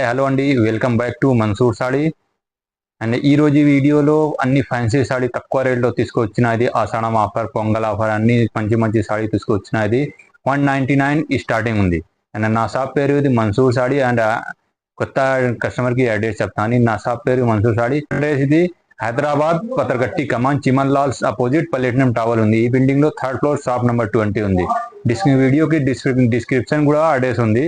Hello అండి, welcome back to Mansoor saree. And ఈరోజు వీడియోలో అన్ని ఫ్యాన్సీ సాడీ తక్కువ రేట్లో తీసుకొచ్చినది. ఆషాఢం ఆఫర్, పొంగల్ ఆఫర్ అన్ని మంచి మంచి సాడీ తీసుకొచ్చినది. 199 స్టార్టింగ్ ఉంది. అండ్ నా షాప్ పేరు ఇది మన్సూర్ సాడీ. అండ్ కొత్త కస్టమర్కి అడ్రస్ చెప్తాను. నా షాప్ పేరు మన్సూర్ సాడీ. అడ్రస్ ఇది హైదరాబాద్ పత్రగట్టి కమాన్ చిమన్ లాల్స్ అపోజిట్ ప్లాటినం టవర్ ఉంది. ఈ బిల్డింగ్ లో 3rd ఫ్లోర్ షాప్ నెంబర్ 20 ఉంది. వీడియోకి డిస్క్రిప్షన్ కూడా అడ్రస్ ఉంది.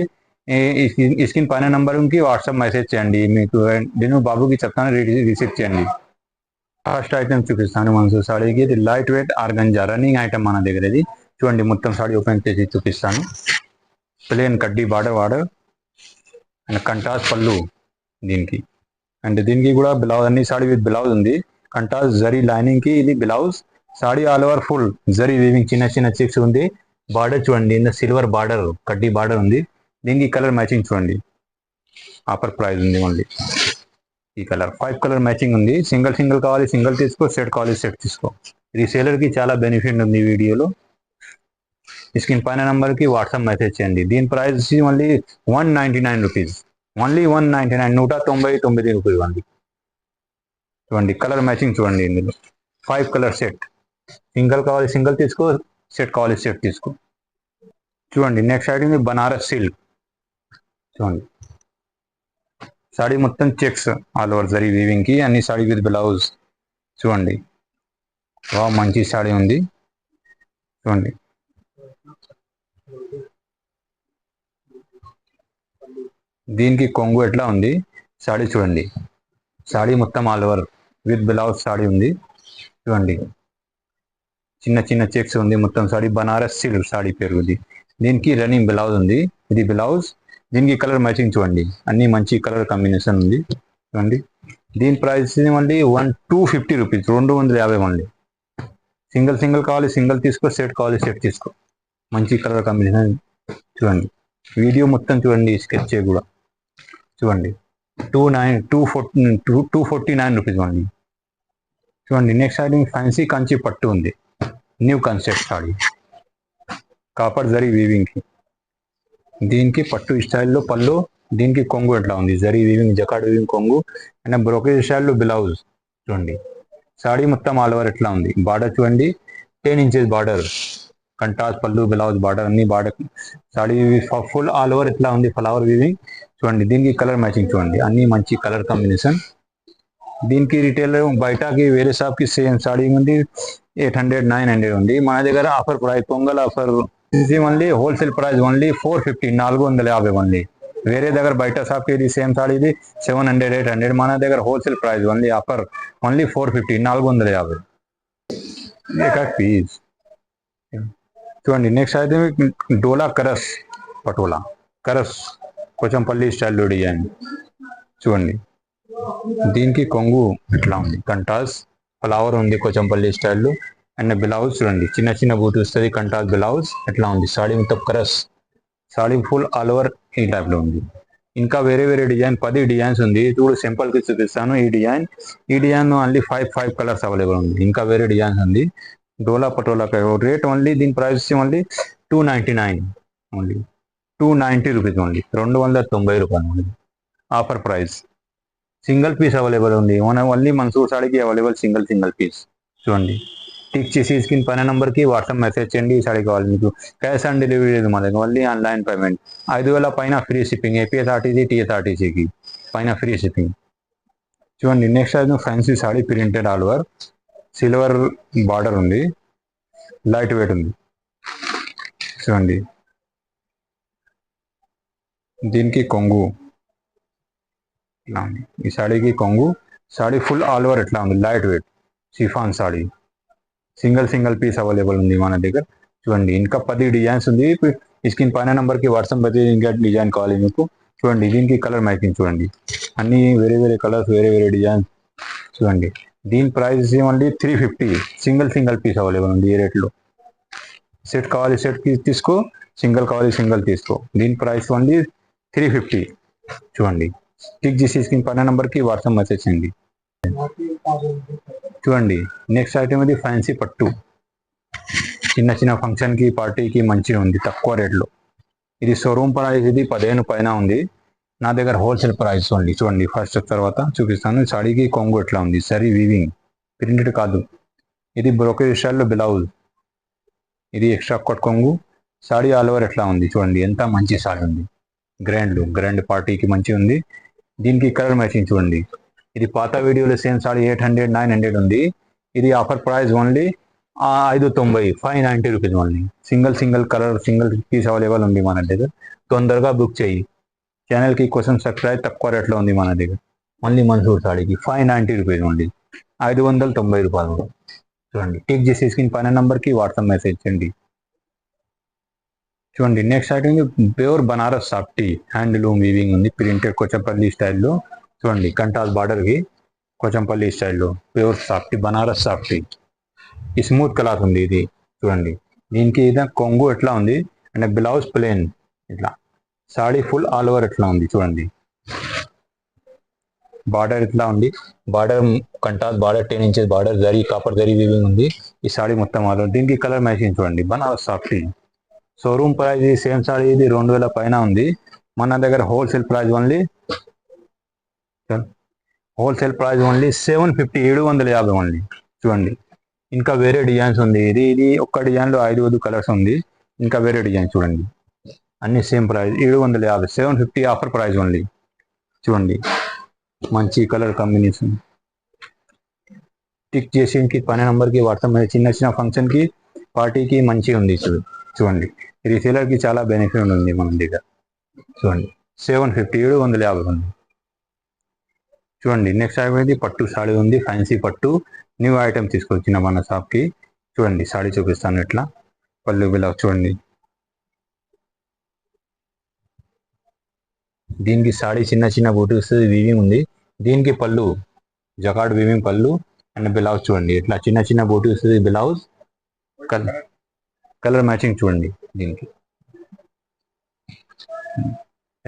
స్క్రీన్ పైన నంబర్కి వాట్సాప్ మెసేజ్ చేయండి. మీకు నేను బాబుకి చెప్తాను, రిసీవ్ చేయండి. ఫస్ట్ ఐటమ్ చూపిస్తాను మన్సూర్ సాడీకి. ఇది light weight organza running item మన దగ్గర. ఇది చూడండి, మొత్తం సాడీ ఓపెన్ చేసి చూపిస్తాను. ప్లేన్ కడ్డీ బార్డర్ అండ్ కంటాస్ పళ్ళు దీనికి. అండ్ దీనికి కూడా బ్లౌజ్, అన్ని సాడీ విత్ బ్లౌజ్ ఉంది. కంటాస్ జరీ లైనింగ్ కి ఇది blouse. Saree all over full zari weaving, చిన్న చిన్న చెక్స్ ఉంది. బార్డర్ చూడండి, ఇంత సిల్వర్ బార్డర్ కడ్డీ బార్డర్ ఉంది. దీనికి కలర్ మ్యాచింగ్ చూడండి, ఆఫర్ ప్రైస్ ఉంది ఓన్లీ. ఈ కలర్ 5 కలర్ మ్యాచింగ్ ఉంది. సింగిల్ కావాలి సింగిల్ తీసుకో, సెట్ కావాలి సెట్ తీసుకో. రీసేలర్ కి చాలా బెనిఫిట్ ఉంది. వీడియోలో స్క్రీన్ పైన నంబర్ కి వాట్సాప్ మెసేజ్ చేయండి. దీని price only 199 rupees. Only 199, 199 rupees only. చూడండి కలర్ మ్యాచింగ్ చూడండి. ఇందులో 5 కలర్ సెట్. సింగిల్ కావాలి సింగిల్ తీసుకో, సెట్ కావాలి సెట్ తీసుకో. చూడండి నెక్స్ట్ ఐటమ్ బనారస్ సిల్క్. చూడండి సాడీ మొత్తం checks all over zari weaving కి, అన్ని సాడీ విత్ బ్లౌజ్. చూడండి మంచి సాడీ ఉంది. చూడండి దీనికి కొంగు ఎట్లా ఉంది సాడీ చూడండి. సాడీ మొత్తం all over with blouse saree ఉంది. చూడండి చిన్న చిన్న చెక్స్ ఉంది. మొత్తం సాడీ బనారస్ సిల్క్ సాడీ పేరు ఇది. దీనికి రన్నింగ్ బ్లౌజ్ ఉంది. ఇది బ్లౌజ్. దీనికి కలర్ మ్యాచింగ్ చూడండి, అన్ని మంచి కలర్ కాంబినేషన్ ఉంది. చూడండి దీని ప్రైస్ మళ్ళీ 250 రూపీస్, 250 మళ్ళీ. సింగిల్ కావాలి సింగిల్ తీసుకో, సెట్ కావాలి సెట్ తీసుకో. మంచి కలర్ కాంబినేషన్. చూడండి వీడియో మొత్తం చూడండి, స్కెచ్ కూడా చూడండి. 249 రూపీస్ మళ్ళీ. చూడండి నెక్స్ట్ ఐటమ్ ఫ్యాన్సీ కంచి పట్టు ఉంది. New concept saree, copper zari weaving కి. దీనికి పట్టు స్టైల్లో పళ్ళు. దీనికి కొంగు ఎట్లా ఉంది, జరీ వీవింగ్ జకాడ్ వీవింగ్ కొంగు అండ్ బ్రోకేజ్ స్టైల్లో బ్లౌజ్. చూడండి సాడీ మొత్తం ఆల్ ఓవర్ ఎట్లా ఉంది. బార్డర్ చూడండి 10 ఇంచెస్ బార్డర్, కంటాస్ పళ్ళు బ్లౌజ్ బార్డర్ అన్ని border. Saree full all over ఎట్లా ఉంది, ఫ్లవర్ వీవింగ్. చూడండి దీనికి కలర్ మ్యాచింగ్ చూడండి, అన్ని మంచి కలర్ కాంబినేషన్. దీనికి రిటైల్ బయటకి వేరే షాప్కి సేమ్ సాడీ ఉంది 800, 900 ఉంది. మన దగ్గర ఆఫర్ ప్రైస్ పొంగల్ ఆఫర్ ఇది only wholesale price only 450, 450 only. వేరే దగ్గర బయట షాప్కి ఇది సేమ్ సాడీ ఇది 700, 800. మన దగ్గర wholesale price only offer only 450, 450 piece. చూడండి నెక్స్ట్ అయితే డోలా కరస్ పటోలా కరస్ కొచంపల్లి స్టైల్లో డిజైన్. చూడండి దీనికి కొంగు ఎట్లా ఉంది, కంటాస్ ఫ్లవర్ ఉంది కొచంపల్లి స్టైల్లో. అండ్ బ్లౌజ్ చూడండి చిన్న చిన్న బూట్ వస్తుంది, కంటాస్ బ్లౌజ్ ఎట్లా ఉంది. సాడీ మొత్తం కరస్, సాడీ ఫుల్ ఆల్ ఓవర్ ఈ టైప్లో ఉంది. ఇంకా వేరే వేరే డిజైన్ 10 డిజైన్స్ ఉంది. ఇప్పుడు సింపుల్కి చూపిస్తాను. ఈ డిజైన్ ఓన్లీ 5 కలర్స్ అవైలబుల్ ఉంది. ఇంకా వేరే డిజైన్స్ ఉంది. డోలా పటోలా రేట్ ఓన్లీ, దీని price only 299 only, 290 rupees only, 290 రూపాయలు only offer price. Single piece available ఉంది. ఓన్లీ మన్సూర్ సాడీకి అవైలబుల్ సింగిల్ పీస్. చూడండి టిక్ చేసి స్క్రీన్ పైన నంబర్కి వాట్సాప్ మెసేజ్ చేయండి. ఈ సాడీ కావాలి మీకు. క్యాష్ ఆన్ డెలివరీ లేదు మా దగ్గర, ఓన్లీ ఆన్లైన్ పేమెంట్. 5,000 పైన ఫ్రీ షిప్పింగ్, ఏపీఎస్ఆర్టీసీ టీఎస్ఆర్టీసీకి పైన ఫ్రీ షిప్పింగ్. చూడండి నెక్స్ట్ అయితే fancy saree printed all over, silver border ఉంది, లైట్ వెయిట్ ఉంది. చూడండి దీనికి కొంగు ఇట్లా ఉంది. ఈ సాడీకి కొంగు. సాడీ ఫుల్ ఆల్ ఓవర్ ఎట్లా ఉంది, light weight chiffon sari. Single piece available ఉంది మన దగ్గర. చూడండి ఇంకా 10 డిజైన్స్ ఉంది. స్క్రీన్ పైన నంబర్కి వాట్సాప్ అయితే ఇంకా డిజైన్ కావాలి మీకు. చూడండి దీనికి కలర్ మ్యాచింగ్ చూడండి, అన్ని వేరే వేరే కలర్స్, వేరే వేరే డిజైన్స్. చూడండి దీని price only 350. Single piece available ఉంది ఈ రేట్లో. సెట్ కావాలి సెట్ తీసుకో, సింగిల్ కావాలి సింగిల్ తీసుకో. దీని ప్రైస్ ఓన్లీ 350. చూడండి టిక్ చేసి స్క్రీన్ పైన నంబర్కి వాట్సాప్ మెసేజ్ చేయండి. చూడండి నెక్స్ట్ ఐటమ్ ఇది ఫ్యాన్సీ పట్టు. చిన్న చిన్న ఫంక్షన్కి పార్టీకి మంచిగా ఉంది, తక్కువ రేట్లో. ఇది షోరూమ్ ప్రైస్ ఇది 15 పైన ఉంది. నా దగ్గర హోల్సేల్ ప్రైస్ ఓన్లీ. చూడండి ఫస్ట్ తర్వాత చూపిస్తాను. సాడీకి కొంగు ఎట్లా ఉంది, సరీ వీవింగ్, ప్రింటెడ్ కాదు. ఇది బ్రోకేజ్ స్టైల్లో బ్లౌజ్, ఇది ఎక్స్ట్రా కట్ కొంగు. సాడీ ఆల్ ఓవర్ ఎట్లా ఉంది చూడండి, ఎంత మంచి సాడీ ఉంది. గ్రాండ్ పార్టీకి మంచి ఉంది. దీనికి కలర్ మ్యాచింగ్ చూడండి. ఇది పాత వీడియోలో సేమ్ సాడీ 800 900 ఉంది. ఇది offer price only 590, 590 rupees only. Single colour single piece available ఉంది మన దగ్గర. తొందరగా బుక్ చేయి. ఛానల్కి కోసం సబ్స్క్రైబ్, తక్కువ రేట్లో ఉంది మన దగ్గర. మళ్ళీ మన్సూర్ సాడీకి 590 రూపీస్ ఓన్లీ, 590 రూపాయలు. చూడండి టిక్ చేసి స్క్రీన్ పైన నెంబర్కి వాట్సాప్ మెసేజ్ చేయండి. చూడండి next item pure Banaras softy handloom weaving ఉంది, ప్రింటెడ్ కొచ్చంపల్లి స్టైల్లో. చూడండి కంటాస్ బార్డర్కి కొచ్చంపల్లి స్టైల్లో ప్యూర్ సాఫ్టీ బనారస్ సాఫ్టీ. ఈ స్మూత్ క్లాత్ ఉంది ఇది. చూడండి దీనికి ఇది కొంగు ఎట్లా ఉంది అంటే బ్లౌజ్ ప్లేన్ ఇట్లా, సాడీ ఫుల్ ఆల్ ఓవర్ ఎట్లా ఉంది చూడండి. బార్డర్ ఇట్లా ఉంది, బార్డర్ కంటాస్ border 10 inches border, zari copper zari weaving ఉంది. ఈ సాడీ మొత్తం ఆల్ ఓవర్. దీనికి కలర్ మ్యాచింగ్ చూడండి, బనారస్ సాఫ్టీ. షోరూమ్ ప్రైస్ ఇది సేమ్ సాడీ ఇది 2000 పైన ఉంది. మన దగ్గర హోల్సేల్ ప్రైస్ ఓన్లీ 750, 750 ఓన్లీ. చూడండి ఇంకా వేరే డిజైన్స్ ఉంది. ఇది ఒక్క డిజైన్లో 5 కలర్స్ ఉంది. ఇంకా వేరే డిజైన్ చూడండి, అన్ని same price 750, 750 offer price only. చూడండి మంచి కలర్ కాంబినేషన్. టిక్ చేసి పైన నెంబర్కి వాట్సాప్ చిన్న ఫంక్షన్కి పార్టీకి మంచి ఉంది. చూడండి రీసేలర్కి చాలా బెనిఫిట్ ఉంది మన దగ్గర. చూడండి 750, 750 ఉంది. చూడండి నెక్స్ట్ ఐటమ్ పట్టు సాడీ ఉంది, ఫ్యాన్సీ పట్టు న్యూ ఐటమ్ తీసుకొచ్చిన మన షాప్కి. చూడండి సాడీ చూపిస్తాను ఎట్లా, పళ్ళు బ్లౌజ్ చూడండి. దీనికి సాడీ చిన్న బూటీస్ వీవింగ్ ఉంది. దీనికి పళ్ళు జకార్డ్ వీవింగ్ పళ్ళు అండ్ బ్లౌజ్ చూడండి ఎట్లా చిన్న బూటీస్ బ్లౌజ్. కలర్ మ్యాచింగ్ చూడండి. దీనికి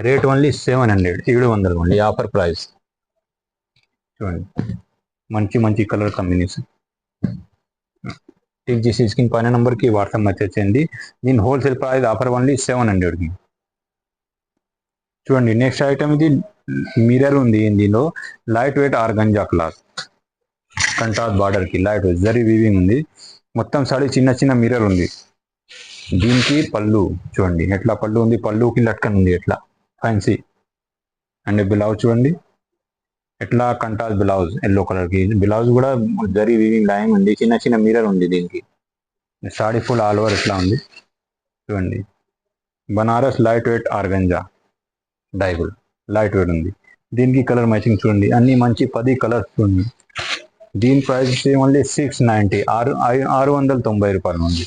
rate only 700, 700 only offer price. చూడండి మంచి కలర్ కాంబినేషన్. టిక్ చేసి స్క్రీన్ పైన నెంబర్కి వాట్సాప్ మెసేజ్ చేయండి. దీని హోల్సేల్ ప్రైస్ ఆఫర్ ఓన్లీ 700కి. చూడండి నెక్స్ట్ ఐటమ్ ఇది మిర్రర్ ఉంది. దీనిలో లైట్ వెయిట్ ఆర్గంజా క్లాత్, కంటాస్ బార్డర్కి లైట్ వెయిట్ జరీ వీవింగ్ ఉంది. మొత్తం సాడీ చిన్న మిర్రర్ ఉంది. దీనికి పళ్ళు చూడండి ఎట్లా పళ్ళు ఉంది, పళ్ళుకి లట్కన్ ఉంది ఎట్లా ఫ్యాన్సీ. అండ్ బ్లౌజ్ చూడండి ఎట్లా కంటాస్ బ్లౌజ్, ఎల్లో కలర్కి బ్లౌజ్ కూడా జరీ వీవింగ్ లైన్ ఉంది. చిన్న మిర్రర్ ఉంది దీనికి. సాడీ ఫుల్ ఆల్ ఓవర్ ఎట్లా ఉంది చూడండి. Banaras light weight organza డైబుల్ light weight ఉంది. దీనికి కలర్ మ్యాచింగ్ చూడండి, అన్ని మంచి 10 కలర్స్ చూడండి. దీని ప్రైస్ ఓన్లీ 690, 690 రూపాయలు ఉంది.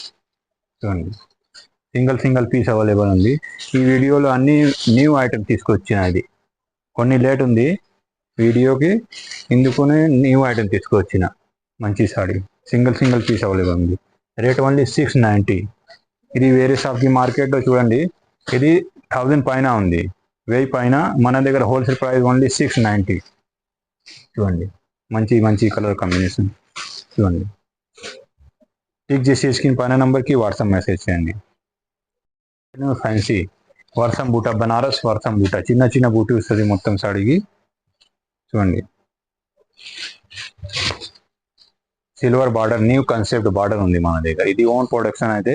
చూడండి సింగిల్ పీస్ అవైలబుల్ ఉంది. ఈ వీడియోలో అన్ని న్యూ ఐటమ్ తీసుకొచ్చినది, కొన్ని లేట్ ఉంది వీడియోకి, ఇందుకునే న్యూ ఐటమ్ తీసుకొచ్చిన మంచి సాడీ. సింగిల్ పీస్ అవైలబుల్ ఉంది. Rate only 690. ఇది వేరే షాప్కి మార్కెట్లో చూడండి ఇది 1000 పైన ఉంది, 1000 పైన. మన దగ్గర హోల్సేల్ ప్రైస్ ఓన్లీ 690. చూడండి మంచి కలర్ కాంబినేషన్. చూడండి టిక్ చేసి స్క్రీన్ పైన నెంబర్కి వాట్సాప్ మెసేజ్ చేయండి. ఫ్యాన్సీ వర్షం బూట, బనారస్ వర్షం బూట, చిన్న బూటీ వస్తుంది మొత్తం సాడీకి. చూడండి silver border, new concept border ఉంది మన దగ్గర. ఇది ఓన్ ప్రొడక్షన్ అయితే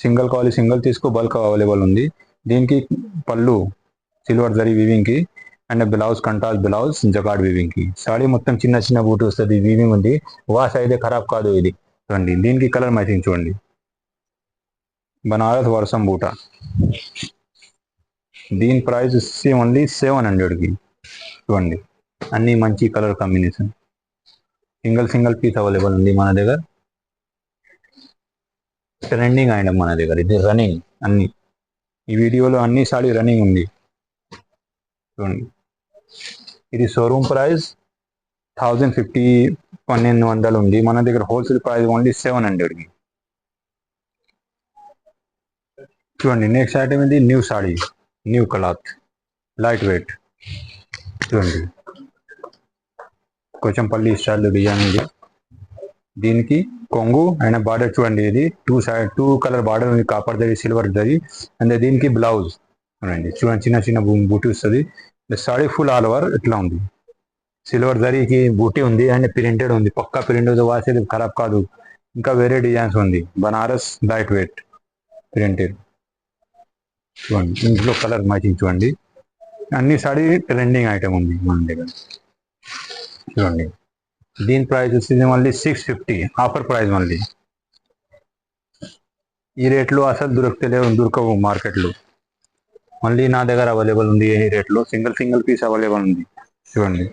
సింగిల్ కావాలి సింగిల్ తీసుకో, బల్క్ అవైలబుల్ ఉంది. దీనికి పళ్ళు సిల్వర్ జరీ వీవింగ్కి అండ్ బ్లౌజ్ కంటాస్ బ్లౌజ్ జకార్డ్ వీవింగ్కి. సాడీ మొత్తం చిన్న బూటీ వస్తుంది, వీవింగ్ ఉంది. వాష్ అయితే ఖరాబ్ కాదు ఇది. చూడండి దీనికి కలర్ మ్యాచింగ్ చూడండి, బనారస్ వర్షం బూట. దీని ప్రైస్ వచ్చి ఓన్లీ 700కి. చూడండి అన్ని మంచి colour combination. Single piece available ఉంది మన దగ్గర. ట్రెండింగ్ ఐటమ్ మన దగ్గర, ఇది రన్నింగ్ అన్ని. ఈ వీడియోలో అన్ని సాడీ రన్నింగ్ ఉంది. చూడండి ఇది షోరూమ్ ప్రైస్ 1050, 1200 ఉంది. మన దగ్గర హోల్సేల్ ప్రైస్ ఓన్లీ 700కి. చూడండి నెక్స్ట్ ఐటమ్ ఇది న్యూ సాడీ, న్యూ క్లాత్ లైట్ వెయిట్. చూడండి కొచ్చంపల్లి స్టైల్ డిజైన్ ఇది. దీనికి కొంగు అండ్ బార్డర్ చూడండి, ఇది 2 కలర్ బార్డర్ ఉంది, కాపర్ దరి సిల్వర్ దరి. అండ్ దీనికి బ్లౌజ్ చూడండి, చిన్న బూటీ వస్తుంది. సాడీ ఫుల్ ఆల్ ఓవర్ ఇట్లా ఉంది. సిల్వర్ జరీకి బూటీ ఉంది అండ్ ప్రింటెడ్ ఉంది. పక్కా ప్రింట్ వాసేది ఖరాబ్ కాదు. ఇంకా వేరే డిజైన్స్ ఉంది. బనారస్ లైట్ వెయిట్ ప్రింటెడ్ చూడండి. ఇంట్లో కలర్ మ్యాచింగ్ చూడండి. అన్ని సాడీ ట్రెండింగ్ ఐటమ్ ఉంది మన దగ్గర చూడండి. దీని ప్రైస్ వచ్చేది మళ్ళీ 650 ఆఫర్ ప్రైస్. మళ్ళీ ఈ రేట్లో అసలు దొరకవు మార్కెట్లో. మళ్ళీ నా దగ్గర అవైలబుల్ ఉంది. ఈ రేట్లో సింగిల్ పీస్ అవైలబుల్ ఉంది చూడండి.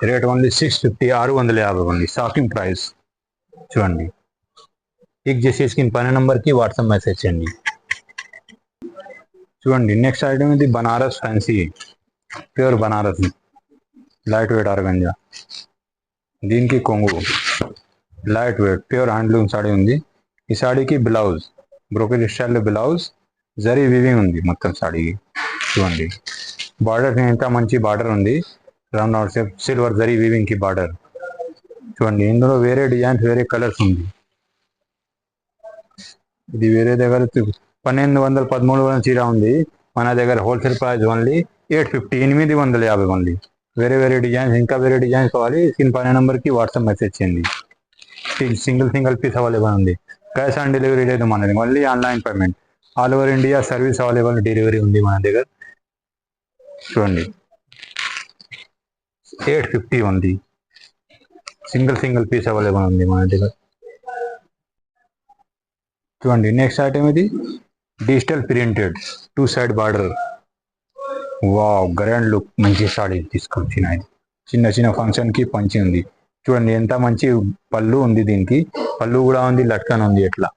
Rate only 650 650 only shocking price చూడండి. టిక్ చేసి స్క్రీన్ పైన నెంబర్కి వాట్సాప్ మెసేజ్ చేయండి చూడండి. నెక్స్ట్ ఐటమ్ ఇది Banaras fancy pure Banaras light weight organza. దీనికి కొంగు light weight pure handloom saree ఉంది. ఈ సాడీకి బ్లౌజ్ బ్రోకెట్ స్టైల్లో బ్లౌజ్ జరీ వీవింగ్ ఉంది మొత్తం సాడీకి చూడండి. బార్డర్ ఎంత మంచి బార్డర్ ఉంది. Round shape silver zari weaving కి బార్డర్ చూడండి. ఇందులో వేరే డిజైన్స్ వేరే కలర్స్ ఉంది. ఇది వేరే దగ్గర 1200 1300 చీర ఉంది. మన దగ్గర హోల్సేల్ ప్రైస్ ఓన్లీ 850 850 ఓన్లీ. వేరే డిజైన్స్ ఇంకా వేరే డిజైన్స్ కావాలి స్క్రీన్ పైన నెంబర్కి వాట్సాప్ మెసేజ్ చేయండి. సింగిల్ పీస్ అవైలబుల్ ఉంది. క్యాష్ ఆన్ డెలివరీ లేదు మనది, only online payment. All over India service available delivery ఉంది మన దగ్గర చూడండి. 850 ఉంది. సింగిల్ పీస్ అవైలబుల్ ఉంది మన దగ్గర చూడండి. నెక్స్ట్ ఐటమ్ ఇది digital printed 2 side border. Wow grand look మంచి సాడీ తీసుకొచ్చిన చిన్న ఫంక్షన్కి పంచి ఉంది చూడండి. ఎంత మంచి పళ్ళు ఉంది. దీనికి పళ్ళు కూడా ఉంది, లట్కన్ ఉంది. ఎట్లా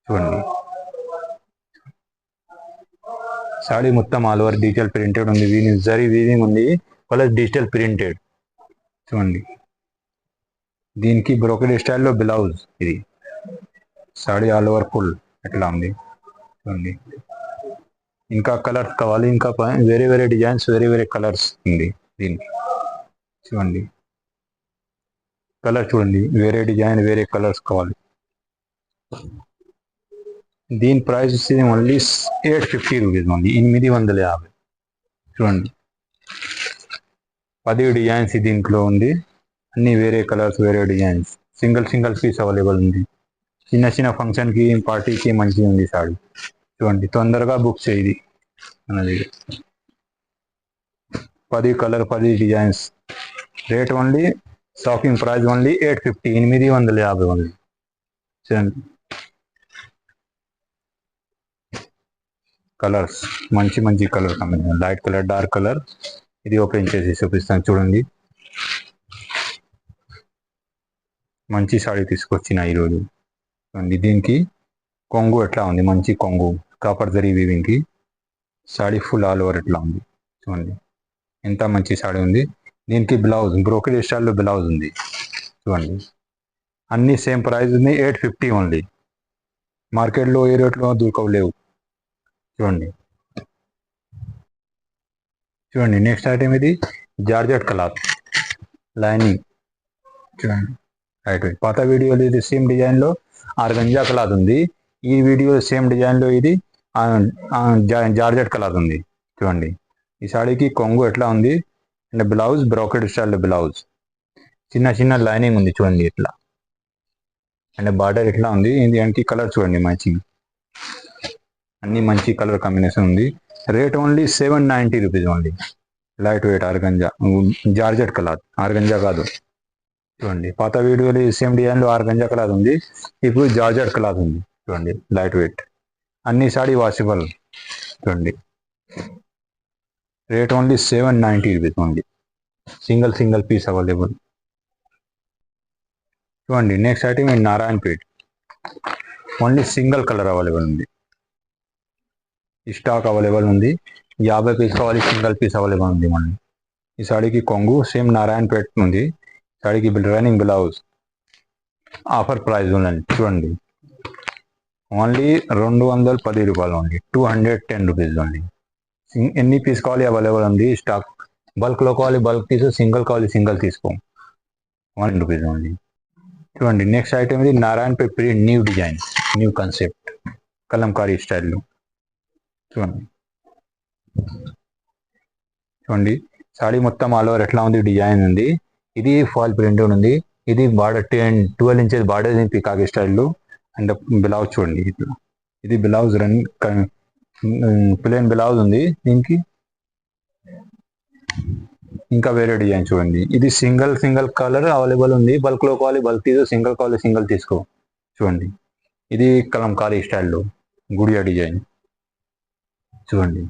చూడండి. సాడీ మొత్తం ఆల్ ఓవర్ డిజిటల్ ప్రింటెడ్ ఉంది. జరీ వీవింగ్ ఉంది ప్లస్ డిజిటల్ ప్రింటెడ్ చూడండి. దీనికి బ్రోకెడ్ స్టైల్లో బ్లౌజ్. ఇది సాడీ ఆల్ ఓవర్ ఫుల్ ఎట్లా ఉంది చూడండి. ఇంకా కలర్స్ కావాలి, ఇంకా వేరే డిజైన్స్ వేరే కలర్స్ ఉంది దీనికి చూడండి. కలర్ చూడండి, వేరే డిజైన్ వేరే కలర్స్ కావాలి. దీని ప్రైస్ వచ్చేది ఓన్లీ 850 రూపీస్ ఓన్లీ 850 చూడండి. 10 డిజైన్స్ దీంట్లో ఉంది. అన్ని వేరే కలర్స్ వేరే డిజైన్స్. సింగిల్ పీస్ అవైలబుల్ ఉంది. చిన్న ఫంక్షన్కి పార్టీకి మంచిగా ఉంది సాడీ చూడండి. తొందరగా బుక్ చేయి అన్నది. 10 colour 10 designs. Rate only shocking price only 850 850 only చూడండి. కలర్స్ మంచి colour combination, light colour dark colour. ఇది ఓపెన్ చేసి చూపిస్తాను చూడండి. మంచి సాడీ తీసుకొచ్చిన ఈరోజు చూడండి. దీనికి కొంగు ఎట్లా ఉంది, మంచి కొంగు కాపర్ జరీ వీవింగ్కి. సాడీ ఫుల్ ఆల్ ఓవర్ ఎట్లా ఉంది చూడండి. ఎంత మంచి సాడీ ఉంది. దీనికి బ్లౌజ్ బ్రోకెడ్ స్టైల్లో బ్లౌజ్ ఉంది చూడండి. అన్ని సేమ్ ప్రైస్ ఉంది 850 ఓన్లీ. మార్కెట్లో ఏ రేట్లో దొరకలేవు చూడండి. నెక్స్ట్ ఐటమ్ ఇది జార్జెట్ క్లాత్ లైనింగ్ చూడండి. రైట్ పాత వీడియోలో ఇది సేమ్ డిజైన్లో ఆర్గంజా క్లాత్ ఉంది. ఈ వీడియో సేమ్ డిజైన్లో ఇది జార్జెట్ క్లాత్ ఉంది చూడండి. ఈ సాడీకి కొంగు ఎట్లా ఉంది and blouse brocade style blouse. చిన్న లైనింగ్ ఉంది చూడండి ఇట్లా. అండ్ బార్డర్ ఎట్లా ఉంది. దీనికి కలర్ చూడండి మ్యాచింగ్. అన్ని మంచి కలర్ కాంబినేషన్ ఉంది. Rate only 790 rupees only. Light weight organza georgette cloth, organza కాదు చూడండి. పాత వీడియోలో సేమ్ డిజైన్లో ఆర్గంజా క్లాత్ ఉంది. ఇప్పుడు జార్జెట్ క్లాత్ ఉంది చూడండి. లైట్ వెయిట్ అన్ని సాడీ వాషబుల్ చూడండి. Rate only 790 rupees only. Single piece available చూడండి. Next item Narayanpet only single colour available ఉంది. స్టాక్ అవైలబుల్ ఉంది. 50 పీస్ కావాలి, సింగిల్ పీస్ అవైలబుల్ ఉంది. మళ్ళీ ఈ సాడీకి కొంగు సేమ్ నారాయణపేట్ ఉంది. సాడీకి రన్నింగ్ బ్లౌజ్. ఆఫర్ ప్రైస్ ఉందండి చూడండి. ఓన్లీ 210 రూపాయలు ఓన్లీ. 210 rupees only. ఎన్ని పీస్ కావాలి అవైలబుల్ ఉంది స్టాక్. బల్క్లో కావాలి బల్క్ తీసు, సింగిల్ కావాలి సింగిల్ తీసుకో. 1 రూపీస్ ఓన్లీ చూడండి. నెక్స్ట్ ఐటమ్ ఇది Narayanpet print new design new concept Kalamkari స్టైల్లో చూడండి. చూడండి సాడీ మొత్తం ఆల్ ఓవర్ ఎట్లా ఉంది, డిజైన్ ఉంది. ఇది ఫాల్ ప్రింట్ ఉంది. ఇది బార్డర్ 12 ఇంచెస్ బార్డర్ పికాక్ స్టైల్లో. అండ్ బ్లౌజ్ చూడండి ఇట్లా. ఇది బ్లౌజ్ ప్లేన్ బ్లౌజ్ ఉంది దీనికి. ఇంకా వేరే డిజైన్ చూడండి. ఇది సింగిల్ కలర్ అవైలబుల్ ఉంది. బల్క్ లో కావాలి బల్క్ తీసుకో, సింగిల్ కావాలి సింగిల్ తీసుకో. చూడండి ఇది కలంకారీ స్టైల్లో గుడియా డిజైన్ చూడండి.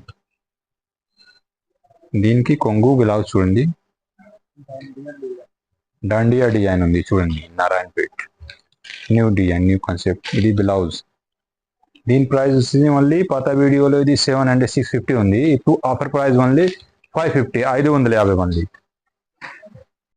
దీనికి కొంగు బ్లౌజ్ చూడండి. డాండియా డిజైన్ ఉంది చూడండి. Narayanpet new design, new concept. ఇది బ్లౌజ్. దీని ప్రైస్ వస్తుంది మళ్ళీ పాత వీడియోలో ఇది 700 650 ఉంది. ఇప్పుడు ఆఫర్ ప్రైస్ ఓన్లీ 550 550 మళ్ళీ.